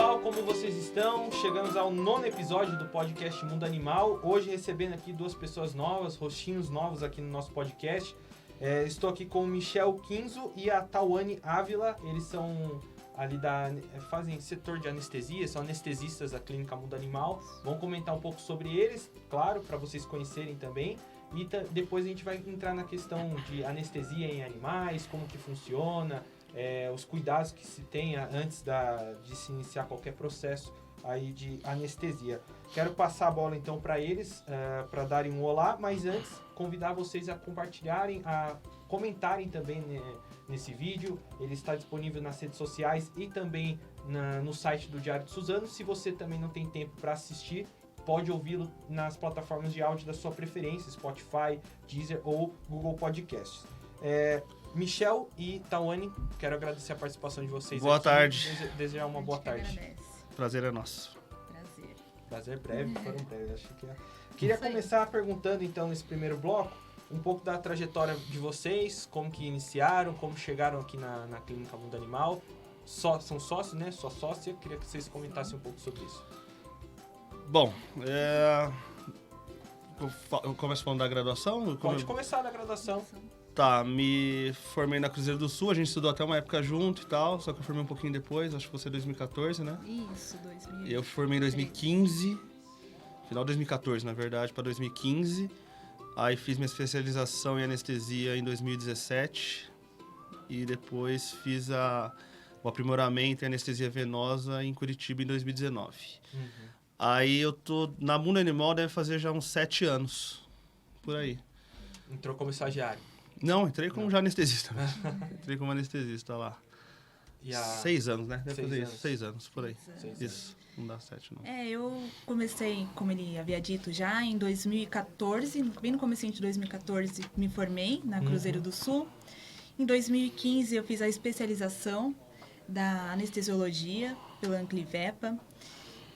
pessoal, como vocês estão? Chegamos ao 9º episódio do podcast Mundo Animal. Hoje recebendo aqui duas pessoas novas, rostinhos novos aqui no nosso podcast. Estou aqui com o Michel Quinzo e a Tawane Ávila. Eles são ali fazem setor de anestesia, são anestesistas da Clínica Mundo Animal. Vamos comentar um pouco sobre eles, claro, para vocês conhecerem também. E depois a gente vai entrar na questão de anestesia em animais, como que funciona, os cuidados que se tenha antes de se iniciar qualquer processo aí de anestesia. Quero passar a bola então para eles, para darem um olá, mas antes convidar vocês a compartilharem, a comentarem também nesse vídeo. Ele está disponível nas redes sociais e também no site do Diário de Suzano. Se você também não tem tempo para assistir, pode ouvi-lo nas plataformas de áudio da sua preferência, Spotify, Deezer ou Google Podcasts. Michel e Tawane, quero agradecer a participação de vocês. Boa tarde. Desejar uma boa tarde. Agradece. Prazer é nosso. Prazer breve, foram breves, acho que é. Queria começar perguntando então nesse primeiro bloco um pouco da trajetória de vocês, como que iniciaram, como chegaram aqui na Clínica Mundo Animal. São sócios, né? Sua sócia, queria que vocês comentassem um pouco sobre isso. Bom, eu começo falando da graduação? Pode começar da graduação. Tá, me formei na Cruzeiro do Sul, a gente estudou até uma época junto e tal, só que eu formei um pouquinho depois, acho que você em 2014, né? Isso, 2015. Eu formei em 2015, final de 2014, na verdade, para 2015. Aí fiz minha especialização em anestesia em 2017 e depois fiz o aprimoramento em anestesia venosa em Curitiba em 2019. Uhum. Aí eu tô na Mundo Animal, deve fazer já uns 7 anos, por aí. Entrou como estagiário. Não, entrei como já anestesista. Entrei como anestesista lá. 6 anos, né? Deve fazer isso. 6 anos, por aí. Isso, não dá 7 não. Eu comecei, como ele havia dito já, em 2014, bem no comecinho de 2014, me formei na Cruzeiro do Sul. Em 2015 eu fiz a especialização da anestesiologia pela Anclivepa.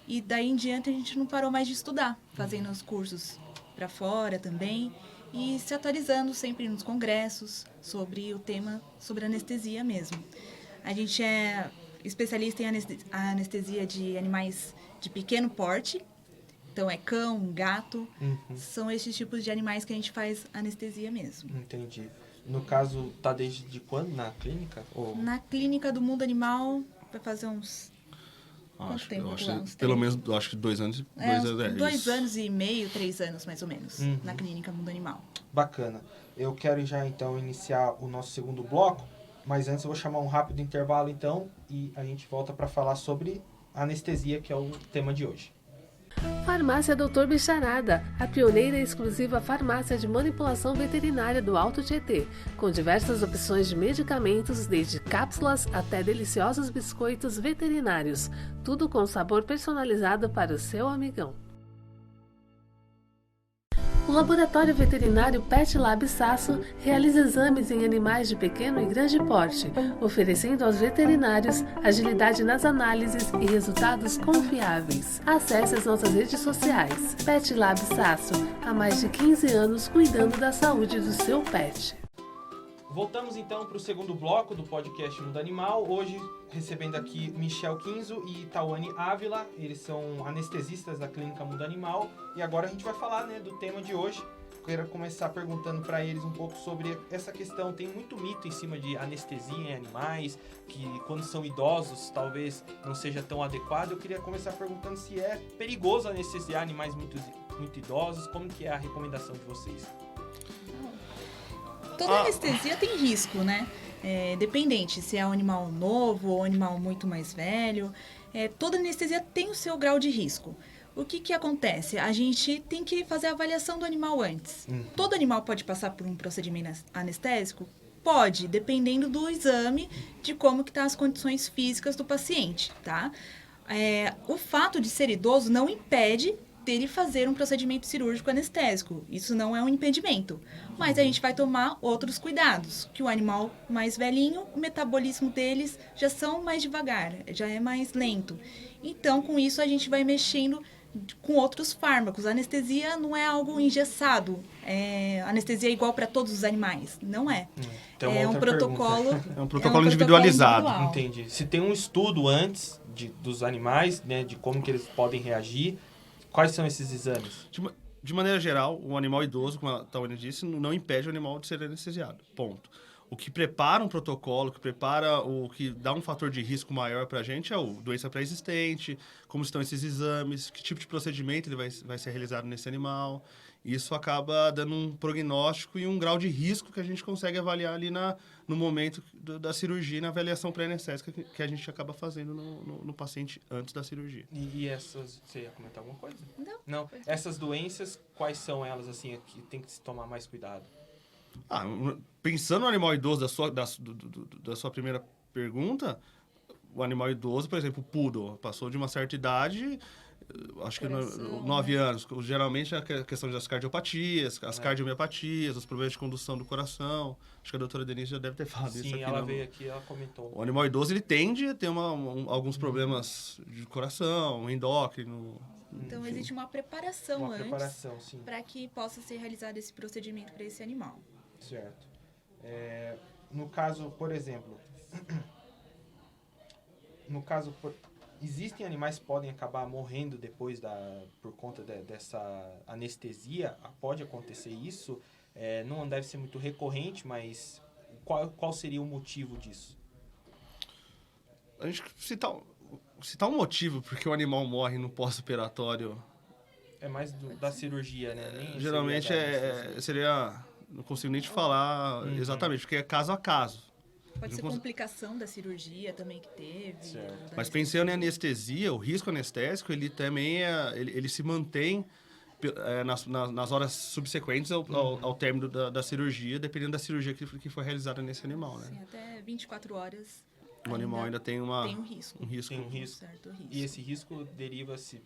E daí em diante a gente não parou mais de estudar, fazendo os cursos para fora também e se atualizando sempre nos congressos sobre o tema, sobre anestesia mesmo. A gente é especialista em anestesia de animais de pequeno porte, então é cão, gato, são esses tipos de animais que a gente faz anestesia mesmo. Entendi. No caso, tá desde quando na clínica? Ou... Na Clínica do Mundo Animal vai fazer uns... Quanto tempo? Pelo menos, acho que 2 anos. 2 anos e meio, 3 anos mais ou menos, na Clínica Mundo Animal. Bacana. Eu quero já então iniciar o nosso segundo bloco, mas antes eu vou chamar um rápido intervalo então e a gente volta para falar sobre anestesia, que é o tema de hoje. Farmácia Dr. Bicharada, a pioneira e exclusiva farmácia de manipulação veterinária do Alto Tietê, com diversas opções de medicamentos, desde cápsulas até deliciosos biscoitos veterinários, tudo com sabor personalizado para o seu amigão. O Laboratório Veterinário Pet Lab Sasso realiza exames em animais de pequeno e grande porte, oferecendo aos veterinários agilidade nas análises e resultados confiáveis. Acesse as nossas redes sociais. Pet Lab Sasso, há mais de 15 anos cuidando da saúde do seu pet. Voltamos então para o segundo bloco do podcast Mundo Animal. Hoje recebendo aqui Michel Quinzo e Tawane Ávila. Eles são anestesistas da Clínica Mundo Animal. E agora a gente vai falar, né, do tema de hoje. Quero começar perguntando para eles um pouco sobre essa questão. Tem muito mito em cima de anestesia em animais, que quando são idosos talvez não seja tão adequado. Eu queria começar perguntando se é perigoso anestesiar animais muito idosos. Como que é a recomendação de vocês? Toda anestesia tem risco, né? Dependente se é um animal novo ou um animal muito mais velho. Toda anestesia tem o seu grau de risco. O que acontece? A gente tem que fazer a avaliação do animal antes. Todo animal pode passar por um procedimento anestésico? Pode, dependendo do exame, de como que estão as condições físicas do paciente, tá? O fato de ser idoso não impede dele fazer um procedimento cirúrgico anestésico. Isso não é um impedimento. Mas a gente vai tomar outros cuidados, que o animal mais velhinho, o metabolismo deles já são mais devagar, já é mais lento. Então, com isso, a gente vai mexendo com outros fármacos. A anestesia não é algo engessado. Anestesia é igual para todos os animais. Não é. Então, é um protocolo. É um protocolo individualizado. Entendi. Se tem um estudo antes dos animais, né, de como que eles podem reagir. Quais são esses exames? De maneira geral, o animal idoso, como a Tawane disse, não impede o animal de ser anestesiado. Ponto. O que prepara um protocolo, o que dá um fator de risco maior para a gente é o doença pré-existente, como estão esses exames, que tipo de procedimento ele vai ser realizado nesse animal. Isso acaba dando um prognóstico e um grau de risco que a gente consegue avaliar ali no momento da cirurgia, na avaliação pré-anestésica que a gente acaba fazendo no paciente antes da cirurgia. E essas... Você ia comentar alguma coisa? Não. Essas doenças, quais são elas, assim, que tem que se tomar mais cuidado? Pensando no animal idoso da sua primeira pergunta, o animal idoso, por exemplo, o poodle, passou de uma certa idade, acho que 9 anos. Geralmente é a questão das cardiopatias, as cardiomiopatias, os problemas de condução do coração. Acho que a doutora Denise já deve ter falado isso aqui. Sim, ela veio aqui e ela comentou. O animal idoso, ele tende a ter alguns problemas de coração, endócrino. Então, existe uma preparação Uma antes preparação, sim. para que possa ser realizado esse procedimento para esse animal. Certo. No caso, por exemplo... Existem animais que podem acabar morrendo depois por conta dessa anestesia? Pode acontecer isso? Não deve ser muito recorrente, mas qual seria o motivo disso? A gente citar um motivo porque o animal morre no pós-operatório... É mais da cirurgia, né? Nem geralmente seria... Não consigo nem te falar exatamente, porque é caso a caso. Pode ser complicação da cirurgia também que teve. Mas pensando em anestesia, o risco anestésico, ele também ele se mantém nas horas subsequentes ao término da cirurgia, dependendo da cirurgia que foi realizada nesse animal, né? Sim, até 24 horas. O animal ainda tem um risco. Tem um risco. Certo risco. E esse risco deriva-se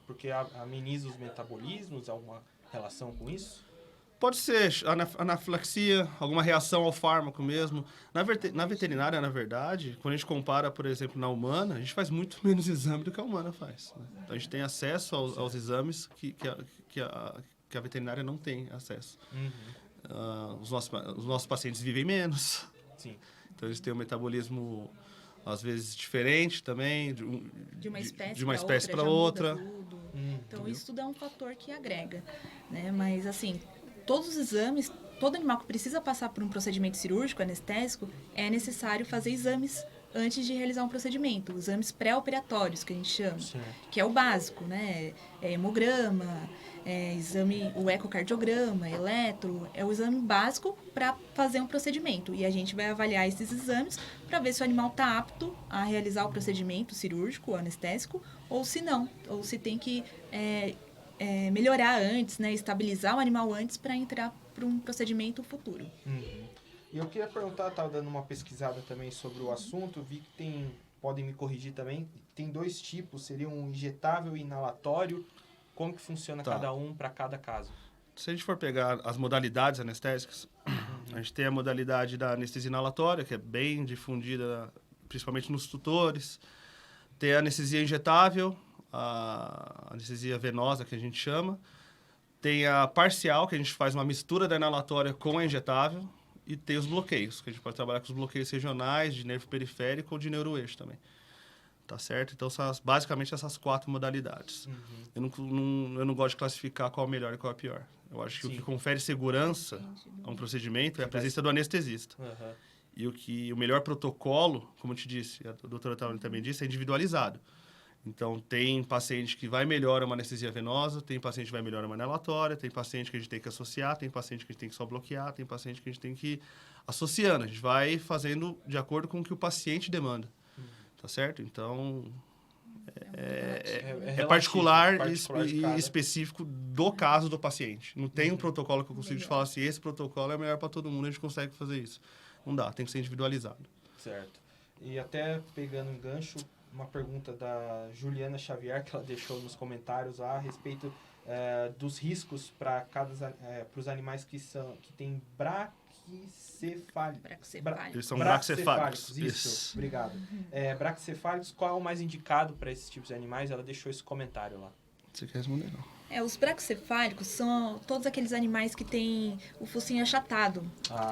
porque ameniza os metabolismos, alguma relação com isso? Pode ser anafilaxia, alguma reação ao fármaco mesmo. Na veterinária, na verdade, quando a gente compara, por exemplo, na humana, a gente faz muito menos exame do que a humana faz. Né? Então, a gente tem acesso aos exames que a veterinária não tem acesso. Os nossos pacientes vivem menos. Sim. Então, eles têm um metabolismo, às vezes, diferente também, de uma espécie para outra. Então, isso tudo é um fator que agrega. Né? Mas, assim... Todos os exames, todo animal que precisa passar por um procedimento cirúrgico, anestésico, é necessário fazer exames antes de realizar um procedimento. Exames pré-operatórios, que a gente chama. Certo. Que é o básico, né? Hemograma, o ecocardiograma, eletro. É o exame básico para fazer um procedimento. E a gente vai avaliar esses exames para ver se o animal está apto a realizar o procedimento cirúrgico, anestésico, ou se não. Ou se tem que... melhorar antes, né, estabilizar o animal antes para entrar para um procedimento futuro. E eu queria perguntar, estava dando uma pesquisada também sobre o assunto, vi que podem me corrigir também, tem 2 tipos, seria um injetável e inalatório. Como que funciona cada um para cada caso? Se a gente for pegar as modalidades anestésicas, a gente tem a modalidade da anestesia inalatória, que é bem difundida, principalmente nos tutores. Tem a anestesia injetável, a anestesia venosa, que a gente chama. Tem a parcial, que a gente faz uma mistura da inalatória com a injetável. E tem os bloqueios, que a gente pode trabalhar com os bloqueios regionais, de nervo periférico ou de neuroeixo também. Tá certo? Então, são basicamente essas 4 modalidades. Eu não gosto de classificar qual é melhor e qual é pior. Eu acho que o que confere segurança a um procedimento é a presença do anestesista. E o melhor protocolo, como eu te disse, a doutora Tawane também disse, é individualizado. Então, tem paciente que vai melhor uma anestesia venosa, tem paciente que vai melhor uma inalatória, tem paciente que a gente tem que associar, tem paciente que a gente tem que só bloquear, tem paciente que a gente tem que ir associando. A gente vai fazendo de acordo com o que o paciente demanda. Tá certo? Então, é particular e específico do caso do paciente. Não tem um protocolo que eu consigo te falar assim, esse protocolo é melhor para todo mundo, a gente consegue fazer isso. Não dá, tem que ser individualizado. Certo. E até pegando um gancho, uma pergunta da Juliana Xavier, que ela deixou nos comentários lá, a respeito dos riscos para os animais que têm braquicefálicos. Eles são braquicefálicos. Isso, obrigado. Braquicefálicos, qual é o mais indicado para esses tipos de animais? Ela deixou esse comentário lá. Você quer responder, não? Os braquicefálicos são todos aqueles animais que têm o focinho achatado,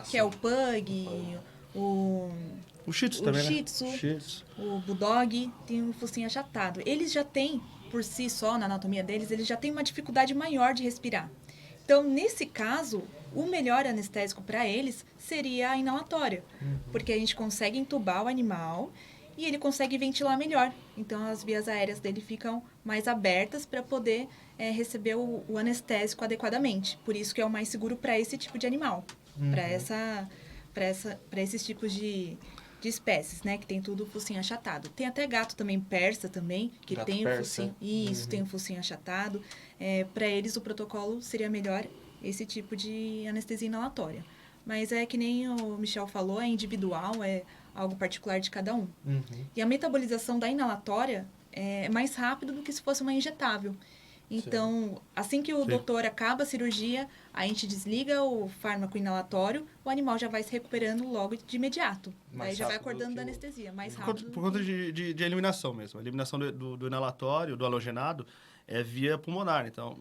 que é o pug, O Shih Tzu o também, Shih né? Tzu, Shih Tzu. o Bulldog tem um focinho achatado. Eles já têm, por si só, na anatomia deles, eles já têm uma dificuldade maior de respirar. Então, nesse caso, o melhor anestésico para eles seria a inalatória, porque a gente consegue entubar o animal e ele consegue ventilar melhor. Então, as vias aéreas dele ficam mais abertas para poder receber o anestésico adequadamente. Por isso que é o mais seguro para esse tipo de animal, para esses tipos de espécies, né? Que tem tudo o focinho achatado. Tem até gato também, persa também, que Gato tem persa. o focinho... Isso, tem o focinho achatado. Para eles, o protocolo seria melhor esse tipo de anestesia inalatória. Mas é que nem o Michel falou, é individual, é algo particular de cada um. E a metabolização da inalatória é mais rápido do que se fosse uma injetável. Então, assim que o doutor acaba a cirurgia, a gente desliga o fármaco inalatório, o animal já vai se recuperando logo de imediato. Mais Aí já vai rápido acordando que da o- anestesia, mais Por rápido. conta de eliminação mesmo. A eliminação do inalatório, do halogenado, é via pulmonar. Então,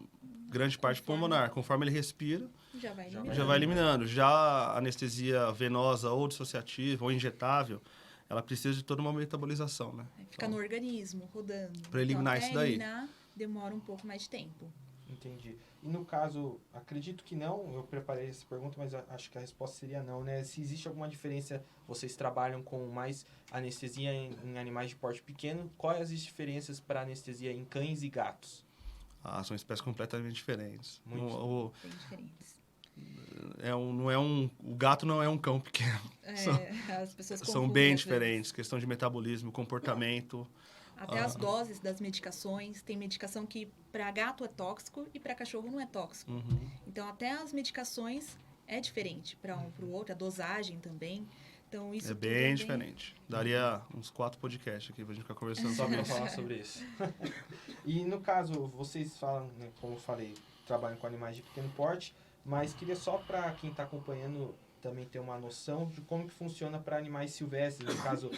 grande parte pulmonar. Conforme ele respira, Já vai eliminando. já vai eliminando. Já a anestesia venosa ou dissociativa ou injetável, ela precisa de toda uma metabolização, né? Fica no organismo, rodando. Pra eliminar até isso daí. eliminar, demora um pouco mais de tempo. Entendi. E no caso, acredito que não, eu preparei essa pergunta, mas acho que a resposta seria não, né? Se existe alguma diferença, vocês trabalham com mais anestesia em animais de porte pequeno, quais as diferenças para anestesia em cães e gatos? São espécies completamente diferentes. Muito. Bem diferentes. O gato não é um cão pequeno. As pessoas São confundem, bem às diferentes. Questão de metabolismo, comportamento. vezes. Até as doses das medicações. Tem medicação que para gato é tóxico e para cachorro não é tóxico. Então, até as medicações é diferente para um para o outro. A dosagem também. Então, isso É tudo bem diferente. Daria uns 4 podcasts aqui pra gente ficar conversando Só sobre para isso. falar sobre isso. E no caso, vocês falam, né, como eu falei, trabalham com animais de pequeno porte, mas queria só para quem está acompanhando também ter uma noção de como que funciona para animais silvestres. No caso,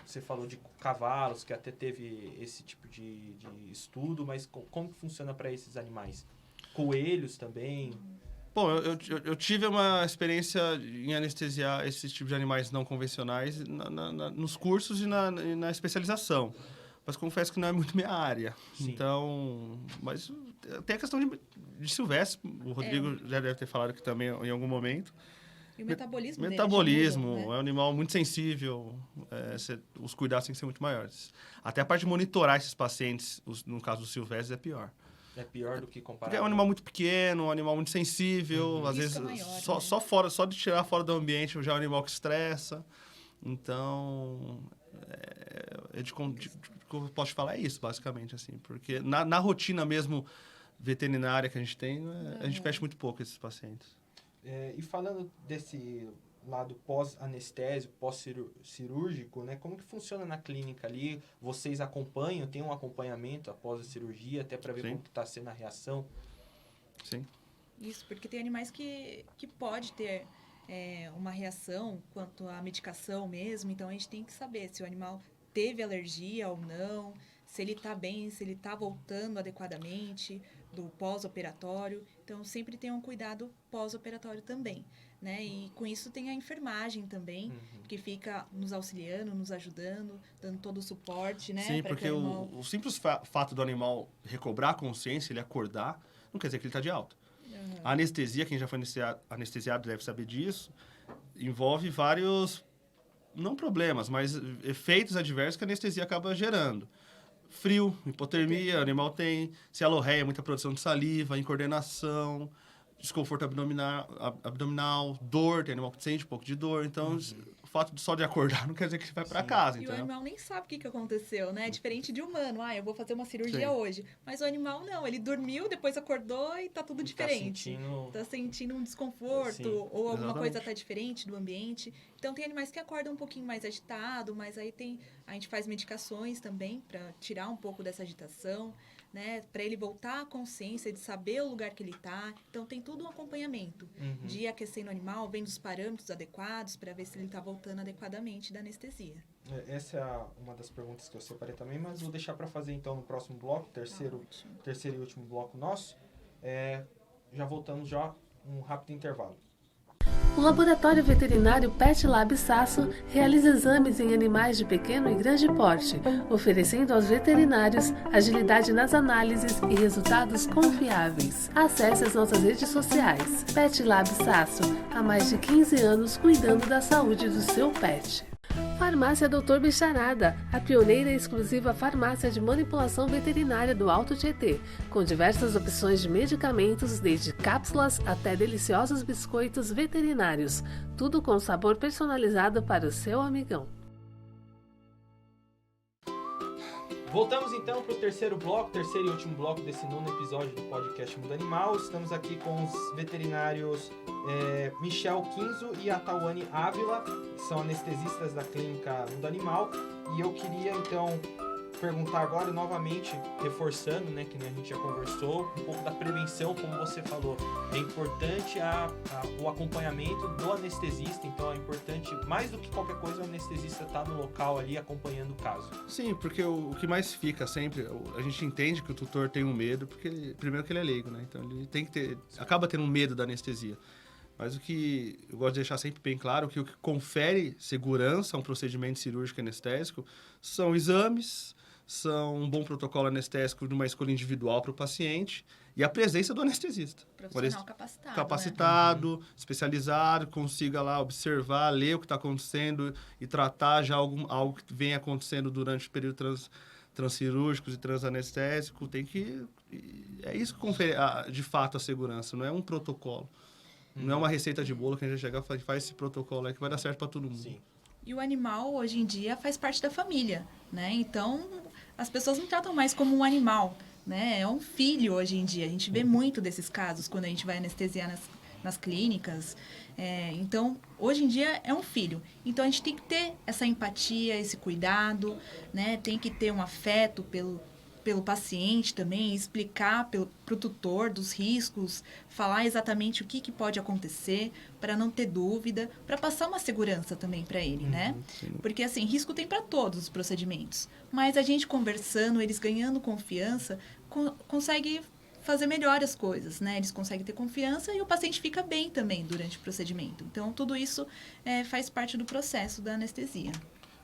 você falou de cavalos, que até teve esse tipo de estudo, mas como que funciona para esses animais? Coelhos também? Bom, eu tive uma experiência em anestesiar esses tipos de animais não convencionais nos cursos e na especialização. Mas confesso que não é muito minha área. Sim. Então, mas tem a questão de silvestre. O Rodrigo já deve ter falado aqui também em algum momento. E o metabolismo dele Metabolismo, já muda, né? é um animal muito sensível, os cuidados têm que ser muito maiores. Até a parte de monitorar esses pacientes, no caso dos silvestres, é pior. É pior do que comparado? Porque é um animal muito pequeno, um animal muito sensível, às vezes Risco é maior, só de tirar fora do ambiente já é um animal que estressa. Então, o que eu posso te falar é isso, basicamente, assim. Porque na rotina mesmo veterinária que a gente tem, a gente fecha muito pouco esses pacientes. E falando desse lado pós-anestésio, pós-cirúrgico, né? Como que funciona na clínica ali? Vocês acompanham, tem um acompanhamento após a cirurgia, até para ver Sim. como está sendo a reação? Sim. Isso, porque tem animais que pode ter uma reação quanto à medicação mesmo, então a gente tem que saber se o animal teve alergia ou não, se ele está bem, se ele está voltando adequadamente do pós-operatório. Então, sempre tem um cuidado pós-operatório também, né? E com isso tem a enfermagem também, que fica nos auxiliando, nos ajudando, dando todo o suporte, né? Sim, pra porque que o animal... o simples fato do animal recobrar a consciência, ele acordar, não quer dizer que ele está de alta. A anestesia, quem já foi anestesiado deve saber disso, envolve vários, não problemas, mas efeitos adversos que a anestesia acaba gerando. Frio, hipotermia, o animal tem cialorreia, muita produção de saliva, incoordenação, desconforto abdominal, dor, tem animal que sente um pouco de dor. Então, o fato só de acordar não quer dizer que vai para casa, E o entendeu? animal nem sabe o que aconteceu, né? É diferente de humano. Eu vou fazer uma cirurgia Sim. hoje. Mas o animal não. Ele dormiu, depois acordou e tá tudo diferente. Tá Tá sentindo um desconforto Sim, ou alguma exatamente. coisa tá diferente do ambiente. Então, tem animais que acordam um pouquinho mais agitado, mas aí a gente faz medicações também para tirar um pouco dessa agitação, né? Para ele voltar à consciência de saber o lugar que ele tá. Então, tem tudo um acompanhamento de ir aquecendo o animal, vendo os parâmetros adequados para ver se ele tá voltando adequadamente da anestesia. Essa é uma das perguntas que eu separei também, mas vou deixar para fazer então no próximo bloco, terceiro e último bloco nosso. Já voltamos já um rápido intervalo. O Laboratório Veterinário Pet Lab Sasso realiza exames em animais de pequeno e grande porte, oferecendo aos veterinários agilidade nas análises e resultados confiáveis. Acesse as nossas redes sociais. Pet Lab Sasso, há mais de 15 anos cuidando da saúde do seu pet. Farmácia Dr. Bicharada, a pioneira e exclusiva farmácia de manipulação veterinária do Alto Tietê, com diversas opções de medicamentos, desde cápsulas até deliciosos biscoitos veterinários, tudo com sabor personalizado para o seu amigão. Voltamos então para o terceiro e último bloco desse 9º episódio do podcast Mundo Animal. Estamos aqui com os veterinários Michel Quinzo e a Tawane Ávila, que são anestesistas da clínica Mundo Animal. E eu queria então perguntar agora novamente, reforçando, né, que a gente já conversou, um pouco da prevenção, como você falou. É importante o acompanhamento do anestesista, então é importante, mais do que qualquer coisa, o anestesista estar no local ali acompanhando o caso. Sim, porque o que mais fica sempre, a gente entende que o tutor tem um medo, porque primeiro que ele é leigo, né? Então ele tem que ter, acaba tendo um medo da anestesia. Mas o que eu gosto de deixar sempre bem claro, que o que confere segurança a um procedimento cirúrgico anestésico são exames, são um bom protocolo anestésico de uma escolha individual para o paciente e a presença do anestesista. Profissional Capacitado, especializado, consiga lá observar, ler o que está acontecendo e tratar já algo que vem acontecendo durante o período transcirúrgicos e transanestésico. É isso que confere, de fato, a segurança, não é um protocolo. Não é uma receita de bolo que a gente chega e faz esse protocolo aí que vai dar certo para todo mundo. Sim. E o animal, hoje em dia, faz parte da família, né? Então, as pessoas não tratam mais como um animal, né? É um filho hoje em dia. A gente vê muito desses casos quando a gente vai anestesiar nas clínicas. Então, hoje em dia, é um filho. Então, a gente tem que ter essa empatia, esse cuidado, né? Tem que ter um afeto pelo paciente também, explicar para o tutor dos riscos, falar exatamente o que pode acontecer, para não ter dúvida, para passar uma segurança também para ele, né? Sim. Porque, assim, risco tem para todos os procedimentos, mas a gente conversando, eles ganhando confiança, consegue fazer melhor as coisas, né? Eles conseguem ter confiança e o paciente fica bem também durante o procedimento. Então, tudo isso faz parte do processo da anestesia.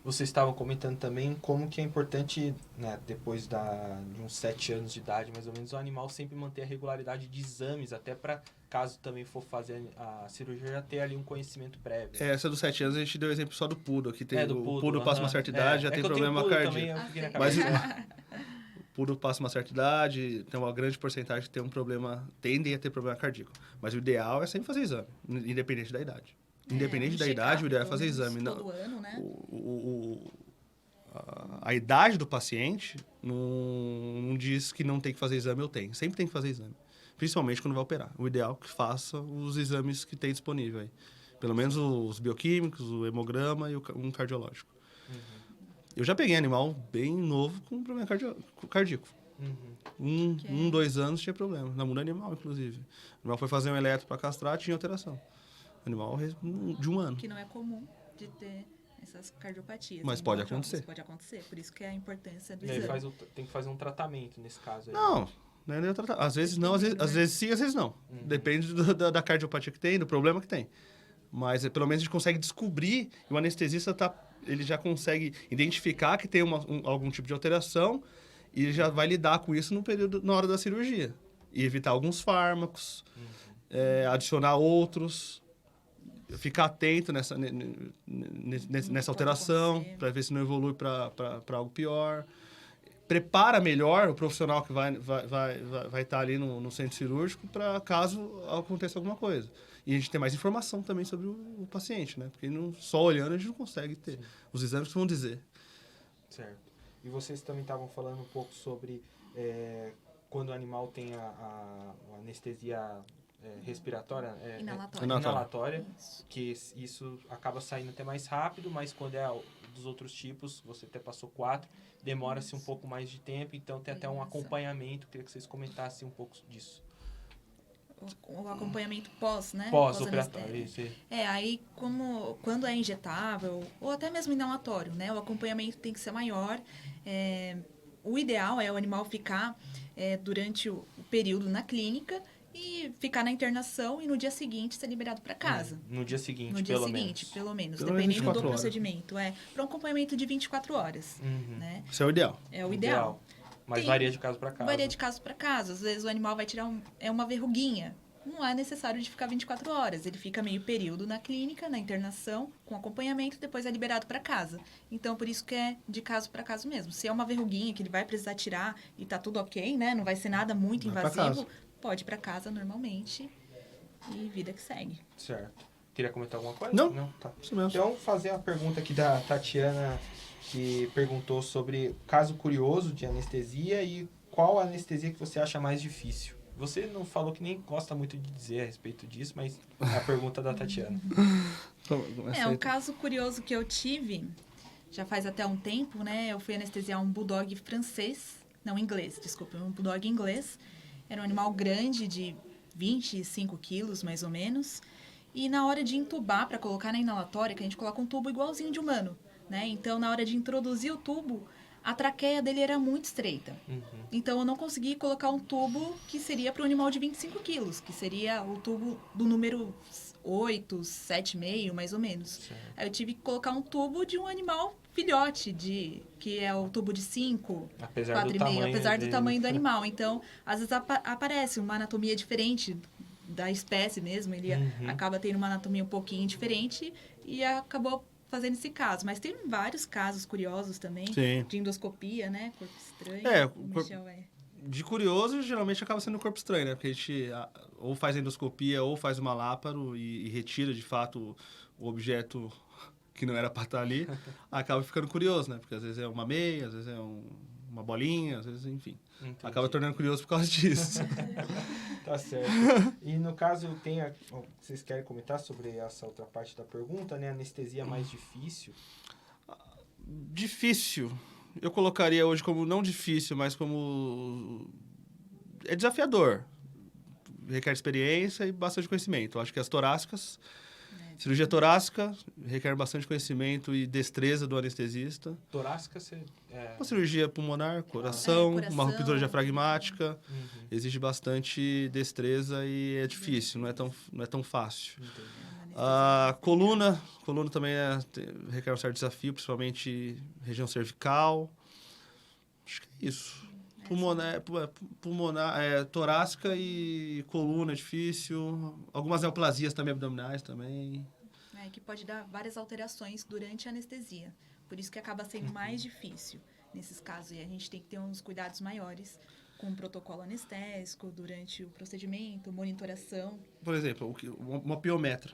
Vocês estavam comentando também como que é importante, né, depois de uns 7 anos de idade, mais ou menos, o animal sempre manter a regularidade de exames, até para, caso também for fazer a cirurgia, já ter ali um conhecimento prévio. Essa dos 7 anos, a gente deu exemplo só do Poodle, que tem do o Poodle passa uma certa idade, já tem problema cardíaco. Mas o Poodle passa uma certa idade, tem uma grande porcentagem que tem tendem a ter problema cardíaco. Mas o ideal é sempre fazer exame, independente da idade. Independente da idade, o ideal é fazer exame. Todo ano, né? A idade do paciente não diz que não tem que fazer exame, sempre tem que fazer exame. Principalmente quando vai operar. O ideal é que faça os exames que tem disponível aí. Pelo menos os bioquímicos, o hemograma e um cardiológico. Uhum. Eu já peguei animal bem novo com problema cardíaco. Uhum. 2 anos tinha problema. Na Mundo Animal, inclusive. O animal foi fazer um eletro para castrar, tinha alteração. Animal de 1 ano. Que não é comum de ter essas cardiopatias. Mas pode acontecer. Pode acontecer, por isso que é a importância do exame. Tem que fazer um tratamento nesse caso aí. Não é tratamento. Às vezes não, às vezes sim, às vezes não. Uhum. Depende da cardiopatia que tem, do problema que tem. Mas pelo menos a gente consegue descobrir, e o anestesista ele já consegue identificar que tem algum tipo de alteração e ele já vai lidar com isso na hora da cirurgia. E evitar alguns fármacos, adicionar outros. Ficar atento nessa alteração, para ver se não evolui para algo pior. Prepara melhor o profissional que vai estar ali no centro cirúrgico para caso aconteça alguma coisa. E a gente tem mais informação também sobre o paciente, né? Porque só olhando a gente não consegue ter. Sim. Os exames que vão dizer. Certo. E vocês também estavam falando um pouco sobre quando o animal tem a anestesia respiratória, inalatória, que isso acaba saindo até mais rápido, mas quando dos outros tipos, você até passou 4, demora-se um pouco mais de tempo, então tem até um acompanhamento, queria que vocês comentassem um pouco disso. O acompanhamento pós, né? Pós-operatório, isso. Aí quando é injetável, ou até mesmo inalatório, né? O acompanhamento tem que ser maior. O ideal é o animal ficar durante o período na clínica e ficar na internação e no dia seguinte ser liberado para casa. No dia seguinte, No dia pelo seguinte, menos. pelo menos, Pelo menos dependendo 24 do horas. procedimento. Para um acompanhamento de 24 horas, Uhum. né? Isso é o ideal. É o ideal. Mas Tem- varia de caso para caso. Varia de caso para caso. Às vezes o animal vai tirar uma verruguinha. Não é necessário de ficar 24 horas. Ele fica meio período na clínica, na internação, com acompanhamento, depois é liberado para casa. Então, por isso que é de caso para caso mesmo. Se é uma verruguinha que ele vai precisar tirar e tá tudo ok, né? Não vai ser nada muito Vai pra invasivo, casa. pode ir para casa normalmente e vida que segue. Certo. Queria comentar alguma coisa? Não. Tá. Isso mesmo. Então, fazer a pergunta aqui da Tatiana, que perguntou sobre caso curioso de anestesia e qual a anestesia que você acha mais difícil. Você não falou que nem gosta muito de dizer a respeito disso, mas é a pergunta da Tatiana. Um caso curioso que eu tive, já faz até um tempo, né? Eu fui anestesiar um bulldog inglês, desculpa, um bulldog inglês. Era um animal grande, de 25 quilos, mais ou menos. E na hora de entubar, para colocar na inalatória, que a gente coloca um tubo igualzinho de humano, né? Então, na hora de introduzir o tubo, a traqueia dele era muito estreita. Uhum. Então, eu não consegui colocar um tubo que seria para um animal de 25 quilos, que seria o tubo do número 8, 7,5, mais ou menos. Certo. Aí eu tive que colocar um tubo de um animal filhote, que é o tubo de 5, Apesar do 4,5, tamanho apesar do dele. tamanho do animal. Então, às vezes aparece uma anatomia diferente da espécie mesmo. Ele Uhum. acaba tendo uma anatomia um pouquinho diferente e acabou fazendo esse caso. Mas tem vários casos curiosos também. Sim. De endoscopia, né? Corpo estranho. É, O Michel é. De curioso, geralmente acaba sendo um corpo estranho, né? Porque a gente ou faz endoscopia ou faz uma láparo e retira, de fato, o objeto que não era para estar ali. Acaba ficando curioso, né? Porque às vezes é uma meia, às vezes é uma bolinha, às vezes, enfim. Entendi. Acaba tornando curioso por causa disso. Tá certo. E no caso, vocês querem comentar sobre essa outra parte da pergunta, né? Anestesia mais difícil. Difícil. Eu colocaria hoje como não difícil, mas como... É desafiador. Requer experiência e bastante conhecimento. Eu acho que as torácicas... Cirurgia torácica requer bastante conhecimento e destreza do anestesista. Torácica, você... Uma cirurgia pulmonar, coração, coração. uma ruptura diafragmática. Uhum. Exige bastante destreza e é difícil, não é tão fácil. Entendi. A coluna também requer um certo desafio, principalmente região cervical. Acho que é isso. Pulmonar, torácica e coluna é difícil. Algumas neoplasias também abdominais também. Que pode dar várias alterações durante a anestesia. Por isso que acaba sendo mais difícil nesses casos. E a gente tem que ter uns cuidados maiores com o protocolo anestésico durante o procedimento, monitoração. Por exemplo, uma piometra,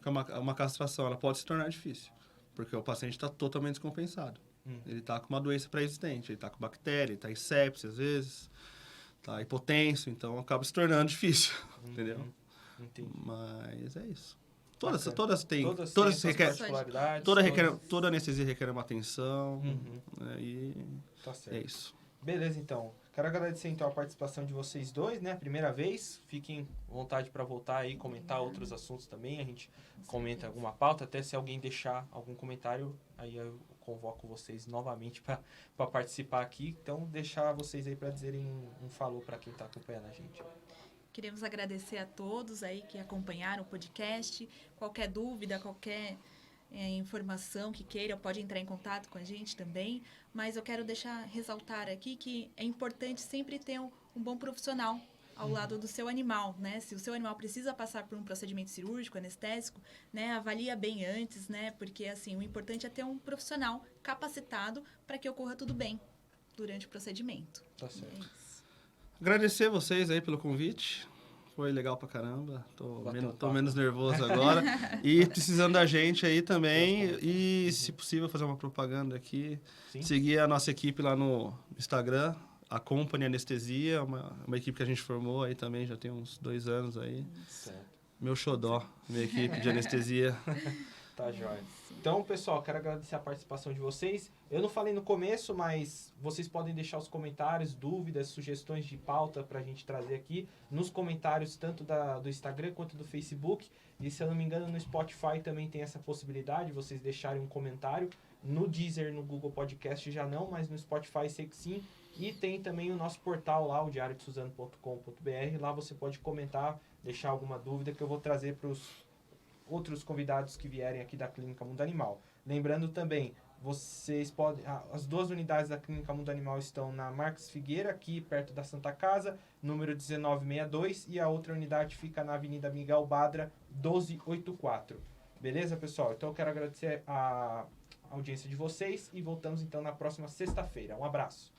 que é uma castração, ela pode se tornar difícil, porque o paciente está totalmente descompensado. Ele está com uma doença pré-existente, ele está com bactéria, ele está em sepse às vezes, está hipotenso, então acaba se tornando difícil, entendeu? Entendi. Mas é isso. Todas Todas têm requer, suas particularidades, toda anestesia requer uma atenção, Uhum. né, e Tá certo. é isso. Beleza, então. Quero agradecer, então, a participação de vocês dois, né? Primeira vez. Fiquem à vontade para voltar aí, comentar outros assuntos também. A gente comenta alguma pauta. Até se alguém deixar algum comentário, aí eu convoco vocês novamente para participar aqui. Então, deixar vocês aí para dizerem um falou para quem está acompanhando a gente. Queremos agradecer a todos aí que acompanharam o podcast. Qualquer dúvida, qualquer informação que queira, pode entrar em contato com a gente também. Mas eu quero ressaltar aqui que é importante sempre ter um bom profissional ao lado do seu animal, né? Se o seu animal precisa passar por um procedimento cirúrgico, anestésico, né? Avalia bem antes, né? Porque, assim, o importante é ter um profissional capacitado para que ocorra tudo bem durante o procedimento. Tá certo. É isso. Agradecer vocês aí pelo convite. Foi legal pra caramba. Bateu um Tô papo. menos nervoso agora. E precisando da gente aí também. E, se possível, fazer uma propaganda aqui. Sim. Seguir a nossa equipe lá no Instagram, a Company Anestesia, uma equipe que a gente formou aí também, já tem uns 2 anos aí. Certo. Meu xodó, minha equipe de anestesia. Tá jóia. Então, pessoal, quero agradecer a participação de vocês. Eu não falei no começo, mas vocês podem deixar os comentários, dúvidas, sugestões de pauta pra gente trazer aqui nos comentários, tanto do Instagram quanto do Facebook. E, se eu não me engano, no Spotify também tem essa possibilidade de vocês deixarem um comentário. no Deezer, no Google Podcast já não, mas no Spotify sei que sim. E tem também o nosso portal lá, o diariodesuzano.com.br. Lá você pode comentar, deixar alguma dúvida que eu vou trazer para os outros convidados que vierem aqui da Clínica Mundo Animal. Lembrando também, vocês podem... As 2 unidades da Clínica Mundo Animal estão na Marques Figueira, aqui perto da Santa Casa, número 1962, e a outra unidade fica na Avenida Miguel Badra, 1284. Beleza, pessoal? Então eu quero agradecer a audiência de vocês e voltamos então na próxima sexta-feira. Um abraço.